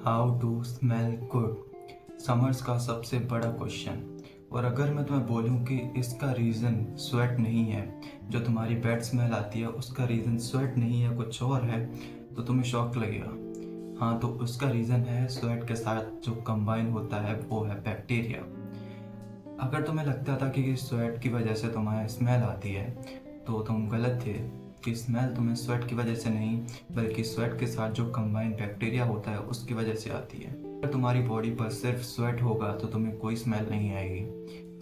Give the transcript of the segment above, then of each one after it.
How to smell good, summers का सबसे बड़ा क्वेश्चन। और अगर मैं तुम्हें बोलूं कि इसका रीज़न स्वेट नहीं है, जो तुम्हारी बैड स्मेल आती है उसका रीज़न स्वेट नहीं है, कुछ और है, तो तुम्हें शॉक लगेगा। हाँ, तो उसका रीज़न है स्वेट के साथ जो कंबाइन होता है वो है बैक्टीरिया। अगर तुम्हें लगता था कि स्वेट की वजह से तुम्हें स्मेल आती है तो तुम गलत थे, कि स्मेल तुम्हें स्वेट की वजह से नहीं बल्कि स्वेट के साथ जो कंबाइन बैक्टीरिया होता है उसकी वजह से आती है। अगर तुम्हारी बॉडी पर सिर्फ स्वेट होगा तो तुम्हें कोई स्मेल नहीं आएगी।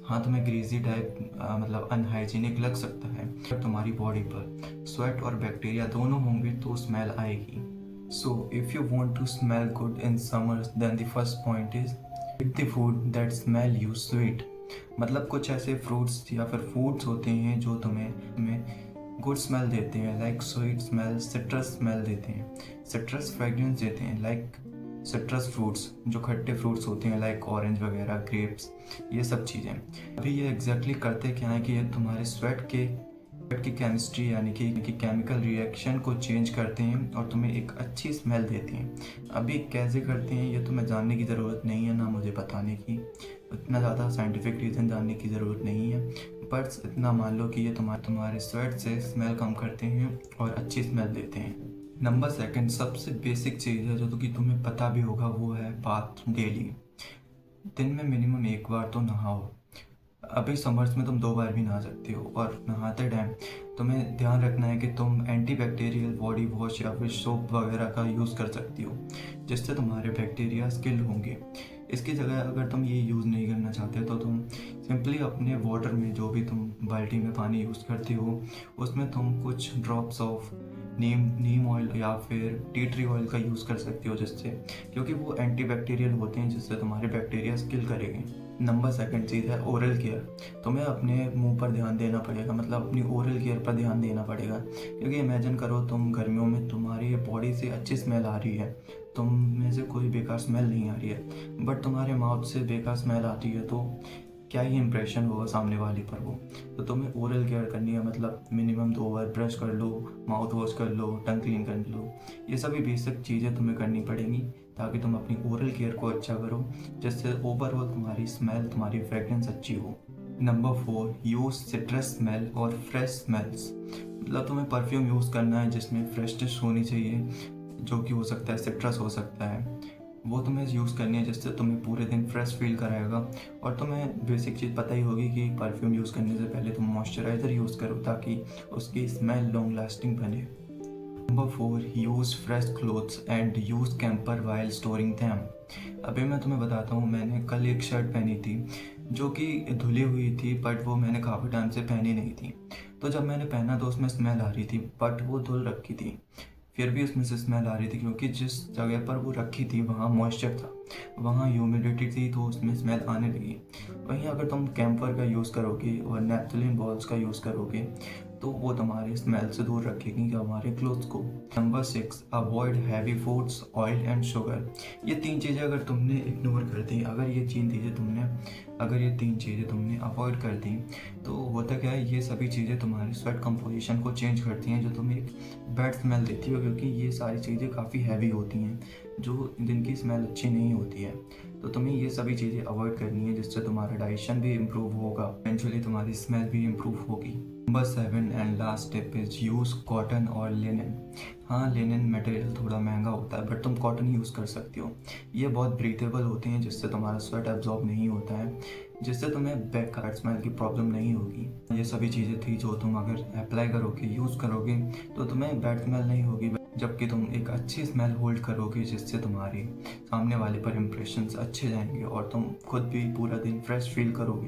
हाँ, तुम्हें ग्रीजी टाइप मतलब अनहाइजीनिक लग सकता है, अगर तुम्हारी बॉडी पर स्वेट और बैक्टीरिया दोनों होंगे तो स्मेल आएगी। So if you want to smell good in summers then the first point is eat the food that smell you sweet. मतलब कुछ ऐसे फ्रूट्स या फिर फूड्स होते हैं जो तुम्हें गुड स्मेल देते हैं, like sweet smell, citrus smell देते हैं, सिट्रस फ्रेग्रेंस देते हैं, लाइक सिट्रस फ्रूट्स जो खट्टे फ्रूट्स होते हैं लाइक ऑरेंज वगैरह, ग्रेप्स, ये सब चीज़ें। अभी ये एग्जैक्टली करते क्या है कि ये तुम्हारे स्वेट की केमिस्ट्री यानी कि केमिकल रिएक्शन को चेंज करते हैं और तुम्हें एक अच्छी स्मेल देती हैं। अभी कैसे करते हैं ये तुम्हें जानने की ज़रूरत नहीं है, ना मुझे बताने की, इतना ज़्यादा साइंटिफिक रीज़न जानने की ज़रूरत नहीं है। बट इतना मान लो कि ये तुम्हारे स्वेट से स्मेल कम करते हैं और अच्छी स्मेल देते हैं। नंबर सेकंड, सबसे बेसिक चीज़ है जो कि तुम्हें पता भी होगा, वो है बाथ डेली। दिन में मिनिमम एक बार तो नहाओ। अभी समर्स में तुम 2 बार भी नहा सकते हो, और नहाते टाइम तुम्हें ध्यान रखना है कि तुम एंटीबैक्टीरियल बॉडी वॉश या फिर सोप वगैरह का यूज़ कर सकती हो, जिससे तुम्हारे बैक्टीरिया किल होंगे। इसकी जगह अगर तुम ये यूज़ नहीं करना चाहते तो तुम सिंपली अपने वाटर में, जो भी तुम बाल्टी में पानी यूज़ करते हो, उसमें तुम कुछ ड्रॉप्स ऑफ नीम ऑयल या फिर टी ट्री ऑयल का यूज़ कर सकती हो, जिससे, क्योंकि वो एंटीबैक्टीरियल होते हैं, जिससे तुम्हारे बैक्टीरिया किल करेंगे। नंबर सेकंड चीज़ है ओरल केयर। तुम्हें अपने मुंह पर ध्यान देना पड़ेगा, मतलब अपनी ओरल केयर पर ध्यान देना पड़ेगा, क्योंकि इमेजिन करो तुम गर्मियों में तुम्हारी बॉडी से अच्छी स्मेल आ रही है, तुम में से कोई बेकार स्मेल नहीं आ रही है, बट तुम्हारे माउथ से बेकार स्मेल आती है, तो क्या ही इंप्रेशन होगा सामने वाले पर वो। तो तुम्हें ओरल केयर करनी है, मतलब मिनिमम 2 बार ब्रश कर लो, माउथ वॉश कर लो, टंग क्लीन कर लो, ये सभी बेसिक चीज़ें तुम्हें करनी पड़ेंगी ताकि तुम अपनी ओरल केयर को अच्छा करो, जिससे ओवरऑल तुम्हारी स्मेल, तुम्हारी फ्रेग्रेंस अच्छी हो। नंबर 4, यूज़ सिट्रस स्मेल और फ्रेश स्मेल्स। मतलब तुम्हें परफ्यूम यूज़ करना है जिसमें फ्रेशनेस होनी चाहिए, जो कि हो सकता है सिट्रस हो सकता है, वो तुम्हें यूज़ करनी है, जिससे तुम्हें पूरे दिन फ्रेश फील कराएगा। और तुम्हें बेसिक चीज़ पता ही होगी कि परफ्यूम यूज़ करने से पहले तुम मॉइस्चराइज़र यूज़ करो ताकि उसकी स्मेल लॉन्ग लास्टिंग बने। Number 4, use fresh clothes and use camper while storing them. अभी मैं तुम्हें बताता हूँ, मैंने कल एक शर्ट पहनी थी जो कि धुली हुई थी, बट वो मैंने काफ़ी टाइम से पहनी नहीं थी। तो जब मैंने पहना तो उसमें स्मेल आ रही थी, बट वो धुल रखी थी, फिर भी उसमें से स्मेल आ रही थी, क्योंकि जिस जगह पर वो रखी थी वहाँ मॉइस्चर था, वहाँ ह्यूमिडिटी थी, तो उसमें स्मेल आने लगी। वहीं अगर तुम कैंपर का यूज़ करोगे और नेपथलीन बॉल्स का यूज़ करोगे तो वो तुम्हारे स्मेल से दूर रखेगी हमारे क्लोथ्स को। Number 6, avoid heavy foods, oil and sugar. ये 3 चीज़ें अगर तुमने इग्नोर कर दी, अगर ये 3 चीज़ें तुमने अवॉइड कर दी, तो होता क्या है, ये सभी चीज़ें तुम्हारी स्वेट कंपोजिशन को चेंज करती हैं, जो तुम्हें एक बैड स्मेल देती है, क्योंकि ये सारी चीज़ें काफ़ी हैवी होती हैं, जो जिनकी स्मेल अच्छी नहीं होती है। तो तुम्हें ये सभी चीज़ें अवॉइड करनी है, जिससे तुम्हारा डाइजेशन भी इम्प्रूव होगा, इवेंचुअली तुम्हारी स्मेल भी इम्प्रूव होगी। Number 7 and last tip is use cotton और लिनन। हाँ, लिनन मटेरियल थोड़ा महंगा होता है, बट तुम कॉटन यूज़ कर सकते हो। ये बहुत ब्रीथेबल होते हैं, जिससे तुम्हारा स्वेट एब्जॉर्ब नहीं होता है, जिससे तुम्हें बैक कार्ड स्मेल की प्रॉब्लम नहीं होगी। ये सभी चीज़ें थी जो तुम अगर अप्लाई करोगे, यूज़ करोगे, तो तुम्हें बैड स्मेल नहीं होगी, जबकि तुम एक अच्छी स्मेल होल्ड करोगे, जिससे तुम्हारे सामने वाले पर इंप्रेशंस अच्छे जाएंगे और तुम खुद भी पूरा दिन फ्रेश फील करोगे।